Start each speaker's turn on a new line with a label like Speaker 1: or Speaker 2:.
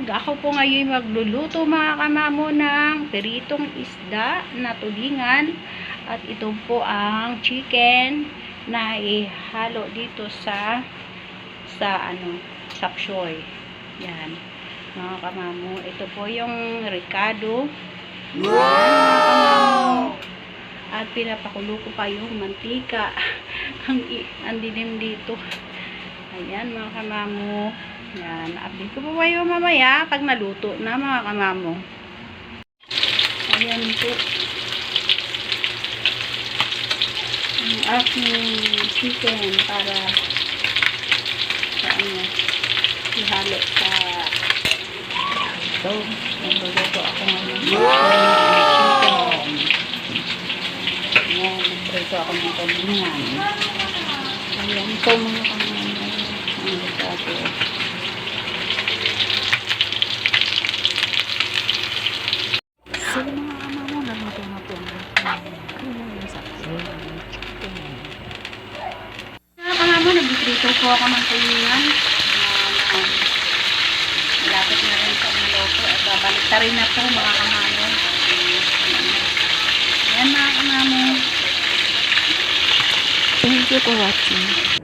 Speaker 1: Ako po ngayon magluluto mga kamamo ng peritong isda na tulingan. At ito po ang chicken na ihalo dito sa sapsyoy. Yan mga kamamo. Ito po yung ricado. Yan mga kamamo. At pinapakulo ko pa yung mantika. ang dilim dito. Ayan mga kamamo. Yan, update ko po kayo mamaya pag naluto na mga kamamo. Ayan po ang aking chicken para sa ihalo sa ito. Nagluluto ako ngayon chicken. Ayan, nagprito ako ng tulingan. Ayan po mga kamamo ang ricado. So, mga kamamo, naluto na po ang sapsyoy. Mga kamamo, nagbiprito po ako ng tulingan. Malapit na rin po ang luto. At babalik na rin na po mga kamamo. Ayan mga kamamo.
Speaker 2: Thank you for watching.